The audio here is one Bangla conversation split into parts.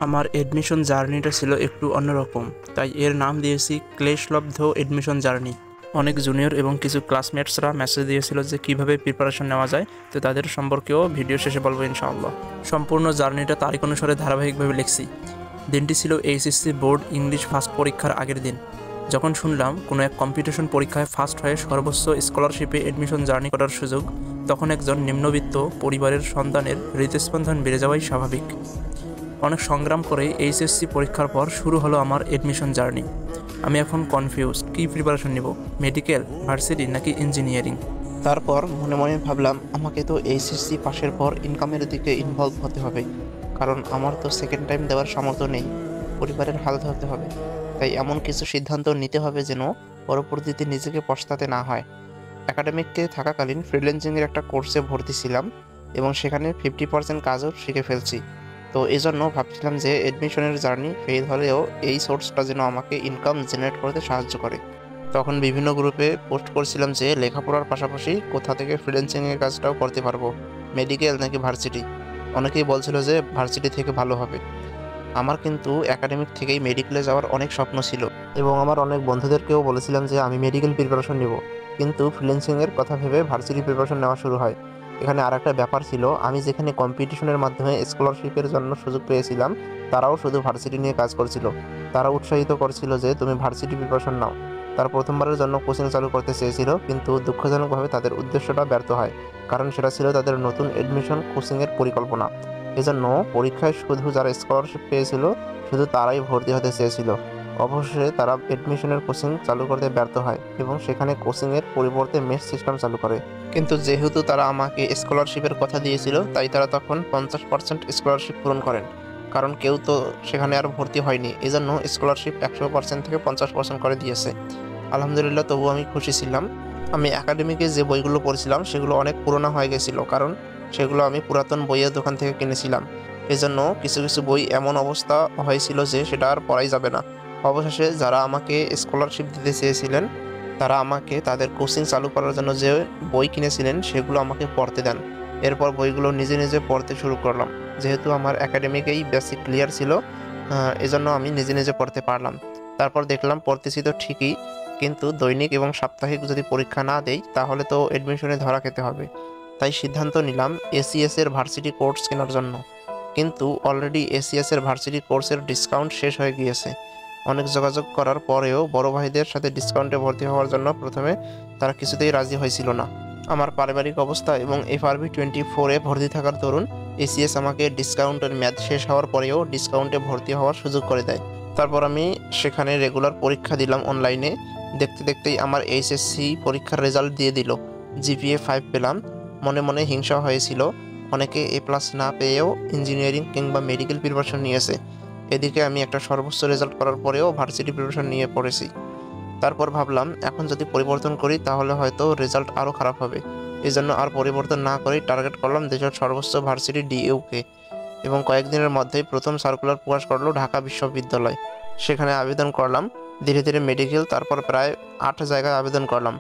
আমার এডমিশন জার্নিটা ছিল একটু অন্যরকম, তাই এর নাম দিয়েছি ক্লেশলব্ধ এডমিশন জার্নি। অনেক জুনিয়র এবং কিছু ক্লাসমেটসরা মেসেজ দিয়েছিল যে কিভাবে প্রিপারেশন নেওয়া যায়, তো তাদের সম্পর্কেও ভিডিও শেষে বলবো ইনশাআল্লাহ। সম্পূর্ণ জার্নিটা তারিখ অনুসারে ধারাবাহিকভাবে লিখছি। দিনটি ছিল এইচএসসি বোর্ড ইংলিশ ফার্স্ট পরীক্ষার আগের দিন। যখন শুনলাম কোনো এক কম্পিটিশন পরীক্ষায় ফার্স্ট হয়ে সর্বোচ্চ স্কলারশিপে এডমিশন জার্নি করার সুযোগ, তখন একজন নিম্নবিত্ত পরিবারের সন্তানের হৃদস্পন্দন বেড়ে যাওয়াই স্বাভাবিক। অনেক সংগ্রাম করে এইচএসসি পরীক্ষার পর শুরু হলো আমার এডমিশন জার্নি। আমি এখন কনফিউজড, কী প্রিপারেশন নেব, মেডিকেল, ভার্সিটি নাকি ইঞ্জিনিয়ারিং। তারপর মনে মনে ভাবলাম আমাকে তো এইচএসসি পাশের পর ইনকামের দিকে ইনভলভ হতে হবে, কারণ আমার তো সেকেন্ড টাইম দেওয়ার সামর্থ্য নেই, পরিবারের হাল ধরতে হবে। তাই এমন কিছু সিদ্ধান্ত নিতে হবে যেন পরবর্তীতে নিজেকে পস্তাতে না হয়। একাডেমিককে থাকাকালীন ফ্রিল্যান্সিংয়ের একটা কোর্সে ভর্তি ছিলাম এবং সেখানে 50% কাজও শিখে ফেলছি। তো এই জন্য ভাবছিলাম যে এডমিশনের জার্নি ফেল হলেও এই সোর্সটা যেন আমাকে ইনকাম জেনারেট করতে সাহায্য করে। তখন বিভিন্ন গ্রুপে পোস্ট করছিলাম যে লেখাপড়ার পাশাপাশি কোথা থেকে ফ্রিল্যান্সিংয়ের কাজটাও করতে পারবো, মেডিকেল নাকি ভার্সিটি। অনেকেই বলছিল যে ভার্সিটি থেকে ভালো হবে। আমার কিন্তু একাডেমিক থেকেই মেডিকেলে যাওয়ার অনেক স্বপ্ন ছিল এবং আমার অনেক বন্ধুদেরকেও বলেছিলাম যে আমি মেডিকেল প্রিপারেশন নিব, কিন্তু ফ্রিল্যান্সিংয়ের কথা ভেবে ভার্সিটি প্রিপারেশন নেওয়া শুরু হয়। এখানে আর একটা ব্যাপার ছিল, আমি যেখানে কম্পিটিশনের মাধ্যমে স্কলারশিপের জন্য সুযোগ পেয়েছিলাম, তারাও শুধু ভার্সিটি নিয়ে কাজ করছিল। তারা উৎসাহিত করছিল যে তুমি ভার্সিটি প্রিপারেশন নাও। তারা প্রথমবারের জন্য কোচিং চালু করতে চেয়েছিল, কিন্তু দুঃখজনকভাবে তাদের উদ্দেশ্যটা ব্যর্থ হয়, কারণ সেটা ছিল তাদের নতুন এডমিশন কোচিংয়ের পরিকল্পনা। এজন্য পরীক্ষায় শুধু যারা স্কলারশিপ পেয়েছিল শুধু তারাই ভর্তি হতে চেয়েছিল। অবশেষে তারা এডমিশনের কোচিং চালু করতে ব্যর্থ হয় এবং সেখানে কোচিংয়ের পরিবর্তে মেস সিস্টেম চালু করে। কিন্তু যেহেতু তারা আমাকে স্কলারশিপের কথা দিয়েছিল, তাই তারা তখন 50% স্কলারশিপ পূরণ করেন, কারণ কেউ তো সেখানে আর ভর্তি হয়নি। এজন্য স্কলারশিপ 100% থেকে 50% করে দিয়েছে। আলহামদুলিল্লাহ, তবু আমি খুশি ছিলাম। আমি একাডেমিকে যে বইগুলো পড়ছিলাম সেগুলো অনেক পুরোনো হয়ে গেছিলো, কারণ সেগুলো আমি পুরাতন বইয়ের দোকান থেকে কিনেছিলাম। এজন্য কিছু কিছু বই এমন অবস্থা হয়েছিল যে সেটা আর পড়াই যাবে না। অবশেষে যারা আমাকে স্কলারশিপ দিতে চেয়েছিলেন, তারা আমাকে তাদের কোচিং চালু করার জন্য যে বই কিনেছিলেন সেগুলো আমাকে পড়তে দেন। এরপর বইগুলো নিজে নিজে পড়তে শুরু করলাম। যেহেতু আমার একাডেমিকেই বেসিক ক্লিয়ার ছিল, এজন্য আমি নিজে নিজে পড়তে পারলাম। তারপর দেখলাম পড়তেছি তো ঠিকই, কিন্তু দৈনিক এবং সাপ্তাহিক যদি পরীক্ষা না দেই তাহলে তো এডমিশনে ধরা খেতে হবে। তাই সিদ্ধান্ত নিলাম এসিএস এর ভার্সিটি কোর্স কেনার জন্য। কিন্তু অলরেডি এসিএস এর ভার্সিটি কোর্সের ডিসকাউন্ট শেষ হয়ে গিয়েছে। অনেক যোগাযোগ করার পরেও বড় ভাইদের সাথে ডিসকাউন্টে ভর্তি হওয়ার জন্য প্রথমে তারা কিছুতেই রাজি হয়েছিল না। আমার পারিবারিক অবস্থা এবং FRB24-এ ভর্তি থাকার দরুন এসিএস আমাকে ডিসকাউন্টের মেয়াদ শেষ হওয়ার পরেও ডিসকাউন্টে ভর্তি হওয়ার সুযোগ করে দেয়। তারপর আমি সেখানে রেগুলার পরীক্ষা দিলাম অনলাইনে। দেখতে দেখতেই আমার এইচএসসি পরীক্ষার রেজাল্ট দিয়ে দিল। জিপিএ 5 পেলাম। মনে মনে হিংসা হয়েছিল, অনেকে A+ না পেয়েও ইঞ্জিনিয়ারিং কিংবা মেডিকেল প্রিপারেশন নিয়েছে। এদিকে আমি একটা সর্বোচ্চ রেজাল্ট করার পরেও ভার্সিটি প্রিপারেশন নিয়ে পড়েছি। তারপর ভাবলাম এখন যদি পরিবর্তন করি তাহলে হয়তো রেজাল্ট আরও খারাপ হবে। এজন্য আর পরিবর্তন না করেই টার্গেট করলাম দেশের সর্বোচ্চ ভার্সিটি DUকে। এবং কয়েকদিনের মধ্যেই প্রথম সার্কুলার প্রকাশ করলো ঢাকা বিশ্ববিদ্যালয়। সেখানে আবেদন করলাম। ধীরে ধীরে মেডিকেল, তারপর প্রায় 8 জায়গায় আবেদন করলাম।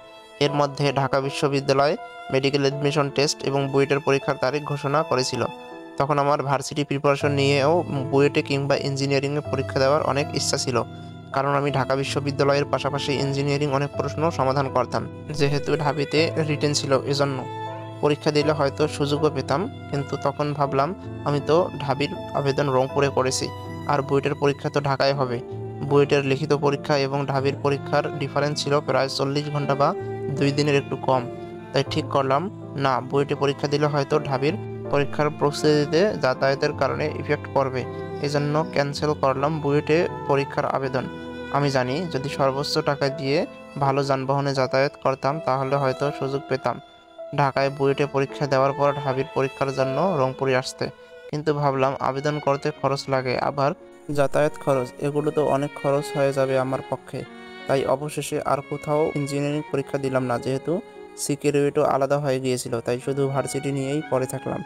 এর মধ্যে ঢাকা বিশ্ববিদ্যালয় মেডিকেল এডমিশন টেস্ট এবং বুয়েটের পরীক্ষার তারিখ ঘোষণা করেছিল। তখন আমার ভার্সিটি প্রিপারেশন নিয়েও বুয়েটে কিংবা ইঞ্জিনিয়ারিংয়ে পরীক্ষা দেওয়ার অনেক ইচ্ছা ছিল, কারণ আমি ঢাকা বিশ্ববিদ্যালয়ের পাশাপাশি ইঞ্জিনিয়ারিং অনেক প্রশ্ন সমাধান করতাম। যেহেতু ঢাবিতে রিটেন ছিল, এজন্য পরীক্ষা দিলে হয়তো সুযোগও পেতাম। কিন্তু তখন ভাবলাম আমি তো ঢাবির আবেদন রংপুরে করেছি, আর বুয়েটের পরীক্ষা তো ঢাকায় হবে। বুয়েটের লিখিত পরীক্ষা এবং ঢাবির পরীক্ষার ডিফারেন্স ছিল প্রায় 40 ঘন্টা বা 2 দিনের একটু কম। তাই ঠিক করলাম না, বুয়েটে পরীক্ষা দিলে হয়তো ঢাবির পরীক্ষার প্রস্তুতিতে যাতায়াতের কারণে ইফেক্ট পড়বে। এজন্য ক্যান্সেল করলাম বুয়েটে পরীক্ষার আবেদন। আমি জানি যদি সর্বোচ্চ টাকা দিয়ে ভালো যানবাহনে যাতায়াত করতাম তাহলে হয়তো সুযোগ পেতাম ঢাকায় বুয়েটে পরীক্ষা দেওয়ার পর ঢাবির পরীক্ষার জন্য রংপুরে আসতে। কিন্তু ভাবলাম আবেদন করতে খরচ লাগে, আবার যাতায়াত খরচ, এগুলো তো অনেক খরচ হয়ে যাবে আমার পক্ষে। তাই অবশেষে আর কোথাও ইঞ্জিনিয়ারিং পরীক্ষা দিলাম না, যেহেতু সিকিউরিটিও আলাদা হয়ে গিয়েছিল। তাই শুধু ভার্সিটি নিয়েই পড়ে থাকলাম।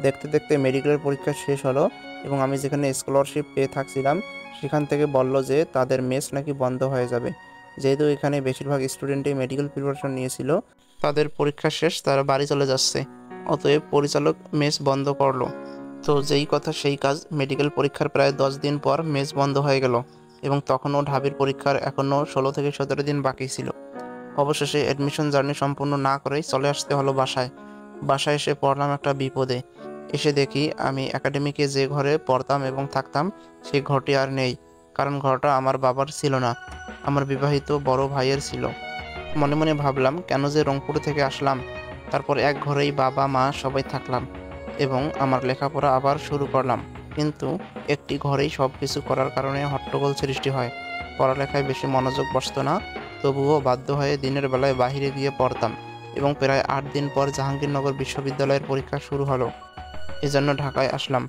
দেখতে দেখতে মেডিকেলের পরীক্ষা শেষ হলো এবং আমি যেখানে স্কলারশিপ পেয়ে থাকছিলাম সেখান থেকে বলল যে তাদের মেস নাকি বন্ধ হয়ে যাবে। যেহেতু এখানে বেশিরভাগ স্টুডেন্টই মেডিকেল প্রিপারেশন নিয়েছিল, তাদের পরীক্ষা শেষ, তারা বাড়ি চলে যাচ্ছে। অতএব পরিচালক মেস বন্ধ করলো। তো যেই কথা সেই কাজ, মেডিকেল পরীক্ষার প্রায় 10 দিন পর মেস বন্ধ হয়ে গেল এবং তখনও ঢাবির পরীক্ষার এখনও 16 থেকে 17 দিন বাকি ছিল। অবশেষে অ্যাডমিশন জার্নি সম্পূর্ণ না করেই চলে আসতে হলো বাসায়। বাসায় এসে পড়লাম একটা বিপদে। এসে দেখি আমি একাডেমিকে যে ঘরে পড়তাম এবং থাকতাম সেই ঘরটি আর নেই, কারণ ঘরটা আমার বাবার ছিল না, আমার বিবাহিত বড় ভাইয়ের ছিল। মনে মনে ভাবলাম কেন যে রংপুর থেকে আসলাম। তারপর এক ঘরেই বাবা মা সবাই থাকলাম এবং আমার লেখাপড়া আবার শুরু করলাম। কিন্তু একটি ঘরেই সব কিছু করার কারণে হট্টগোল সৃষ্টি হয়, পড়ালেখায় বেশি মনোযোগ বসতো না। তবুও বাধ্য হয়ে দিনের বেলায় বাইরে গিয়ে পড়তাম এবং প্রায় 8 দিন পর জাহাঙ্গীরনগর বিশ্ববিদ্যালয়ের পরীক্ষা শুরু হলো। এজন্য ঢাকায় আসলাম।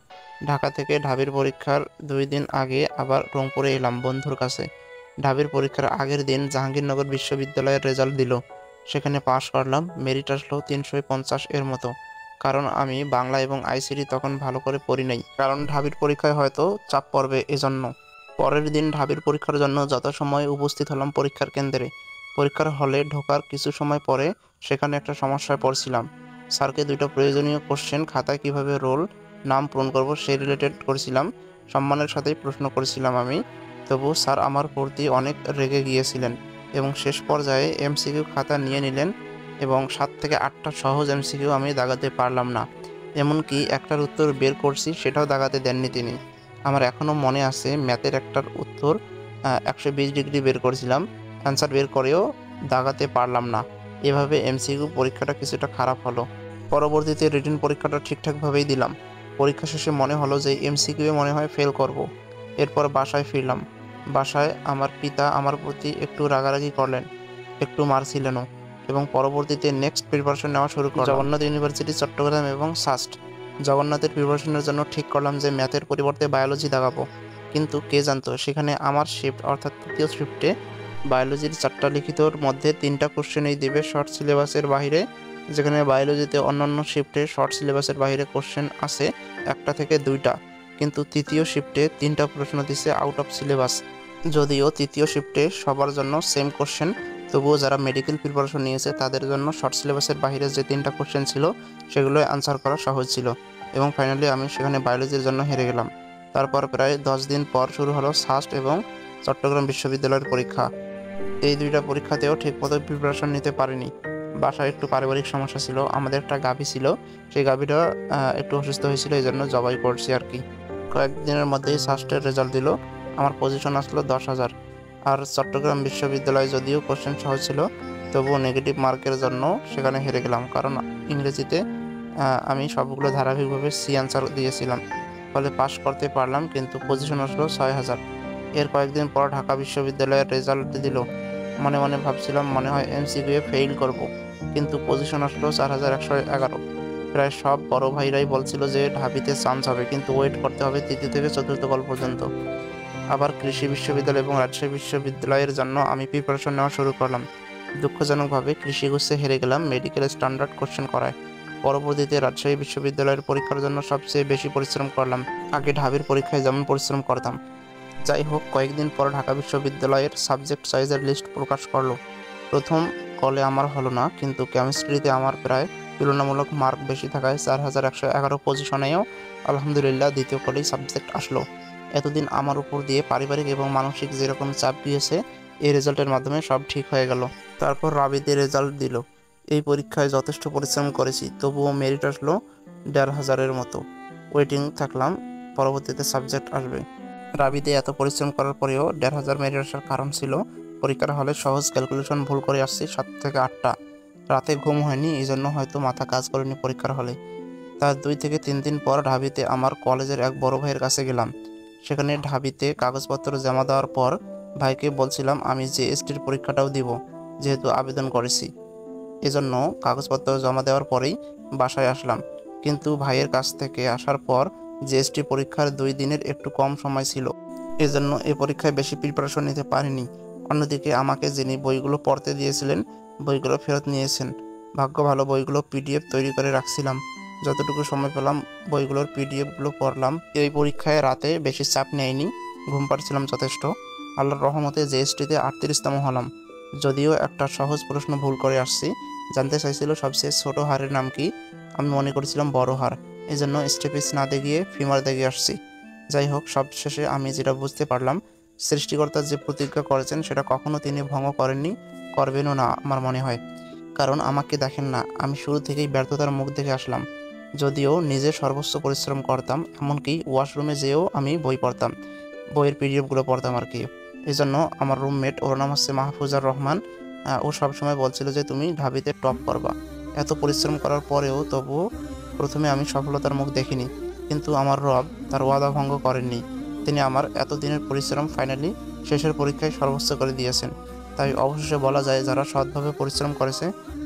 ঢাকা থেকে ঢাবির পরীক্ষার 2 দিন আগে আবার রংপুরে এলাম বন্ধুর কাছে। ঢাবির পরীক্ষার আগের দিন জাহাঙ্গীরনগর বিশ্ববিদ্যালয়ের রেজাল্ট দিল। সেখানে পাশ করলাম, মেরিট আসলো 350 এর মতো। কারণ আমি বাংলা এবং আইসিটি তখন ভালো করে পড়ি নাই, কারণ ঢাবির পরীক্ষায় হয়তো চাপ পড়বে এজন্য। পরের দিন ঢাবির পরীক্ষার জন্য যথাসময়ে উপস্থিত হলাম পরীক্ষার কেন্দ্রে। পরীক্ষার হলে ঢোকার কিছু সময় পরে সেখানে একটা সমস্যায় পড়ছিলাম। স্যারকে 2টা প্রয়োজনীয় কোশ্চেন খাতায় কিভাবে রোল নাম পূরণ করব সেই রিলেটেড করেছিলাম। সম্মানের সাথেই প্রশ্ন করেছিলাম আমি। তবু স্যার আমার প্রতি অনেক রেগে গিয়েছিলেন এবং শেষ পর্যায়ে এমসিকিউ খাতা নিয়ে নিলেন এবং 7 থেকে 8টা সহজ এমসিকিউ আমি দাগাতে পারলাম না। এমনকি একটার উত্তর বের করছি সেটাও দাগাতে দেননি তিনি। আমার এখনও মনে আছে ম্যাথের একটার উত্তর 120 ডিগ্রি বের করেছিলাম, অ্যান্সার বের করেও দাগাতে পারলাম না। এভাবে এমসিকিউ পরীক্ষাটা কিছুটা খারাপ হলো। পরবর্তীতে রিটেন পরীক্ষাটা ঠিকঠাকভাবেই দিলাম। পরীক্ষা শেষে মনে হলো যে এমসিকিউ মনে হয় ফেল করব। এরপর বাসায় ফিরলাম। বাসায় আমার পিতা আমার প্রতি একটু রাগারাগি করলেন, একটু মারছিলেনও এবং পরবর্তীতে নেক্সট প্রিপারেশন নেওয়া শুরু করলাম জগন্নাথ ইউনিভার্সিটি চট্টগ্রাম এবং সাস্ট। জগন্নাথের প্রিপারেশনের জন্য ঠিক করলাম যে ম্যাথের পরিবর্তে বায়োলজি দাগাবো, কিন্তু কে জানতো সেখানে আমার শিফট অর্থাৎ তৃতীয় শিফটে বায়োলজির 4টা লিখিতর মধ্যে 3টা কোশ্চেনই দেবে শর্ট সিলেবাসের বাইরে, যেখানে বায়োলজিতে অন্যান্য শিফটে শর্ট সিলেবাসের বাইরে কোশ্চেন আছে 1টা থেকে 2টা, কিন্তু তৃতীয় শিফটে 3টা প্রশ্ন দিছে আউট অফ সিলেবাস। যদিও তৃতীয় শিফটে সবার জন্য সেম কোশ্চেন, তবুও যারা মেডিকেল প্রিপারেশন নিয়েছে তাদের জন্য শর্ট সিলেবাসের বাইরে যে 3টা কোশ্চেন ছিল সেগুলো অ্যান্সার করা সহজ ছিল এবং ফাইনালি আমি সেখানে বায়োলজির জন্য হেরে গেলাম। তারপর প্রায় 10 দিন পর শুরু হলো সাস্ট এবং চট্টগ্রাম বিশ্ববিদ্যালয়ের পরীক্ষা। এই 2টা পরীক্ষাতেও ঠিকমতো প্রিপারেশন নিতে পারিনি। বাসায় একটু পারিবারিক সমস্যা ছিল, আমাদের একটা গাভী ছিল, সেই গাভীটা একটু অসুস্থ হয়েছিল, এই জন্য জবাই করছি আর কি। কয়েকদিনের মধ্যেই সাস্টের রেজাল্ট দিল, আমার পজিশন আসলো 10,000। আর চট্টগ্রাম বিশ্ববিদ্যালয় যদিও কোশ্চেন সহজ ছিল, তবুও নেগেটিভ মার্কের জন্য সেখানে হেরে গেলাম, কারণ ইংরেজিতে আমি সবগুলো ধারাবাহিকভাবে সি অ্যান্সার দিয়েছিলাম। ফলে পাশ করতে পারলাম, কিন্তু পজিশন আসলো 6,000। এর কয়েকদিন পর ঢাকা বিশ্ববিদ্যালয়ের রেজাল্ট দিল। মনে মনে ভাবছিলাম মনে হয় এমসিকিউ ফেইল করব, কিন্তু পজিশন আসলো 4,111। প্রায় সব বড় ভাইরাই বলছিল যে ঢাবিতে চান্স হবে, কিন্তু ওয়েট করতে হবে তৃতীয় থেকে চতুর্থ কল পর্যন্ত। আবার কৃষি বিশ্ববিদ্যালয় এবং রাজশাহী বিশ্ববিদ্যালয়ের জন্য আমি প্রিপারেশন নেওয়া শুরু করলাম। দুঃখজনকভাবে কৃষিগুচ্ছে হেরে গেলাম মেডিকেল স্ট্যান্ডার্ড কোশ্চেন করায়। পরবর্তীতে রাজশাহী বিশ্ববিদ্যালয়ের পরীক্ষার জন্য সবচেয়ে বেশি পরিশ্রম করলাম, আগে ঢাবির পরীক্ষায় যেমন পরিশ্রম করতাম। যাই হোক, কয়েকদিন পর ঢাকা বিশ্ববিদ্যালয়ের সাবজেক্ট চয়েসের লিস্ট প্রকাশ করলো। প্রথম কলে আমার হলো না, কিন্তু কেমিস্ট্রিতে আমার প্রায় তুলনামূলক মার্ক বেশি থাকায় 4,111 পজিশনেও আলহামদুলিল্লাহ দ্বিতীয় কলেই সাবজেক্ট আসলো। এতদিন আমার উপর দিয়ে পারিবারিক এবং মানসিক যেরকম চাপ গিয়েছে, এই রেজাল্টের মাধ্যমে সব ঠিক হয়ে গেল। তারপর রাবিতে রেজাল্ট দিল। এই পরীক্ষায় যথেষ্ট পরিশ্রম করেছি, তবুও মেরিট আসলো 1,500-এর মতো। ওয়েটিং থাকলাম পরবর্তীতে সাবজেক্ট আসবে। রাবিতে এত পরিশ্রম করার পরেও 1,500 মেরিট আসার কারণ ছিল পরীক্ষার হলে সহজ ক্যালকুলেশন ভুল করে আসছি 7 থেকে 8টা। রাতে ঘুম হয়নি, এই জন্য হয়তো মাথা কাজ করেনি পরীক্ষার হলে। তার 2 থেকে 3 দিন পর ঢাবিতে আমার কলেজের এক বড় ভাইয়ের কাছে গেলাম। সেখানে ঢাবিতে কাগজপত্র জমা দেওয়ার পর ভাইকে বলছিলাম আমি জিএসটির পরীক্ষাটাও দিব, যেহেতু আবেদন করেছি। এজন্য কাগজপত্র জমা দেওয়ার পরেই বাসায় আসলাম, কিন্তু ভাইয়ের কাছ থেকে আসার পর জিএসটি পরীক্ষার 2 দিনের একটু কম সময় ছিল, এজন্য এই পরীক্ষায় বেশি প্রিপারেশন নিতে পারিনি। অন্যদিকে আমাকে যিনি বইগুলো পড়তে দিয়েছিলেন বইগুলো ফেরত নিয়েছেন। ভাগ্য ভালো, বইগুলো পিডিএফ তৈরি করে রাখছিলাম। যতটুকু সময় পেলাম বইগুলোর পিডিএফগুলো পড়লাম। এই পরীক্ষায় রাতে বেশি চাপ নেয়নি, ঘুম পাড়ছিলাম যথেষ্ট। আল্লাহর রহমতে জিএসটিতে 38তম হলাম। যদিও একটা সহজ প্রশ্ন ভুল করে আসছি। জানতে চাইছিল সবচেয়ে ছোট হারের নাম কি, আমি মনে করেছিলাম বড় হার। এই জন্য স্টেপিস না দেখিয়ে ফিমার দেখে আসছি। যাই হোক, সবশেষে আমি যেটা বুঝতে পারলাম, সৃষ্টিকর্তা যে প্রতিজ্ঞা করেছেন সেটা কখনো তিনি ভঙ্গ করেননি, করবেনও না আমার মনে হয়। কারণ আমাকে দেখেন না, আমি শুরু থেকেই ব্যর্থতার মুখ দেখে আসলাম। যদিও নিজে সর্বোচ্চ পরিশ্রম করতাম, এমনকি ওয়াশরুমে যেয়েও আমি বই পড়তাম, বইয়ের পিডিএফগুলো পড়তাম আর কি। এই জন্য আমার রুমমেট, ওর নাম হচ্ছে মাহফুজার রহমান, ও সবসময় বলছিল যে তুমি ঢাবিতে টপ করবা। এত পরিশ্রম করার পরেও তবুও প্রথমে আমি সফলতার মুখ দেখিনি, কিন্তু আমার রব তার ওয়াদা ভঙ্গ করেননি। তিনি আমার এতদিনের পরিশ্রম ফাইনালি শেষের পরীক্ষায় সর্বোচ্চ করে দিয়েছেন। তাই অবশেষে বলা যায়, যারা সৎভাবে পরিশ্রম করেছে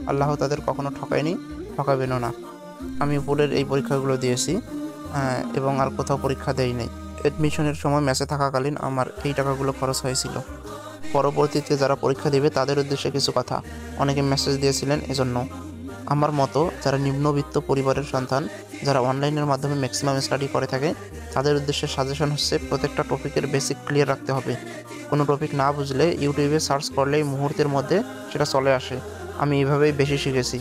আল্লাহ তাদের কখনো ঠকায়নি, ঠকাবেনও না। আমি উপরের এই পরীক্ষাগুলো দিয়েছি এবং আর কোথাও পরীক্ষা দেই নাই। অ্যাডমিশনের সময় মেসে থাকাকালীন আমার এই টাকাগুলো খরচ হয়েছিল। পরবর্তীতে যারা পরীক্ষা দেবে তাদের উদ্দেশ্যে কিছু কথা। অনেকে মেসেজ দিয়েছিলেন, এজন্য আমার মতো যারা নিম্নবিত্ত পরিবারের সন্তান, যারা অনলাইনের মাধ্যমে ম্যাক্সিমাম স্টাডি করে থাকে, তাদের উদ্দেশ্যে সাজেশন হচ্ছে প্রত্যেকটা টপিকের বেসিক ক্লিয়ার রাখতে হবে। কোনো টপিক না বুঝলে ইউটিউবে সার্চ করলেই মুহূর্তের মধ্যে সেটা চলে আসে। আমি এভাবেই বেশি শিখেছি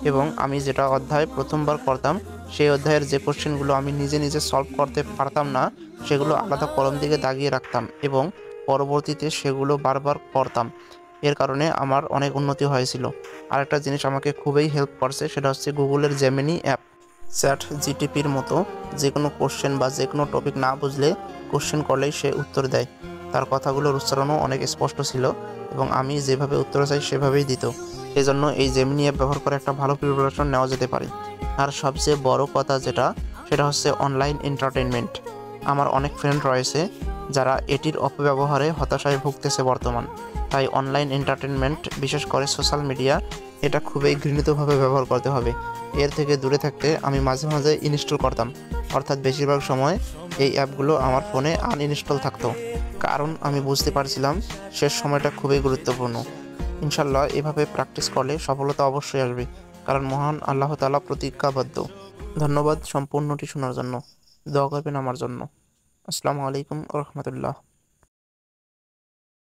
এবং আমি যেটা অধ্যায় প্রথমবার করতাম, সেই অধ্যায়ের যে কোশ্চেনগুলো আমি নিজে নিজে সলভ করতে পারতাম না, সেগুলো আলাদা কলম দিকে দাগিয়ে রাখতাম এবং পরবর্তীতে সেগুলো বারবার করতাম। এর কারণে আমার অনেক উন্নতি হয়েছিল। আরেকটা জিনিস আমাকে খুবই হেল্প করছে, সেটা হচ্ছে গুগলের জেমিনি অ্যাপ। চ্যাট জিটিপির মতো যে কোনো কোশ্চেন বা যে কোনো টপিক না বুঝলে কোশ্চেন করলেই সে উত্তর দেয়। তার কথাগুলোর উচ্চারণও অনেক স্পষ্ট ছিল এবং আমি যেভাবে উত্তর চাই সেভাবেই দিত। এজন্য এই জেমিনি অ্যাপ ব্যবহার করে একটা ভালো প্রিপারেশন নেওয়া যেতে পারে। আর সবচেয়ে বড় কথা যেটা, সেটা হচ্ছে অনলাইন এন্টারটেনমেন্ট। আমার অনেক ফ্রেন্ড রয়েছে যারা এটির অপব্যবহারে হতাশায় ভুগতেছে বর্তমান। তাই অনলাইন এন্টারটেনমেন্ট, বিশেষ করে সোশ্যাল মিডিয়া, এটা খুবই ঘৃণিতভাবে ব্যবহার করতে হবে। এর থেকে দূরে থাকতে আমি মাঝে মাঝে ইনস্টল করতাম, অর্থাৎ বেশিরভাগ সময় এই অ্যাপগুলো আমার ফোনে আনইনস্টল থাকতো, কারণ আমি বুঝতে পারছিলাম শেষ সময়টা খুবই গুরুত্বপূর্ণ। ইনশাল্লাহ এভাবে প্র্যাকটিস করলে সফলতা অবশ্যই আসবে, কারণ মহান আল্লাহ তাআলা প্রতিজ্ঞাবদ্ধ। ধন্যবাদ সম্পূর্ণটি শোনার জন্য। দোয়া করবেন আমার জন্য। আসসালামু আলাইকুম ওয়া রাহমাতুল্লাহ।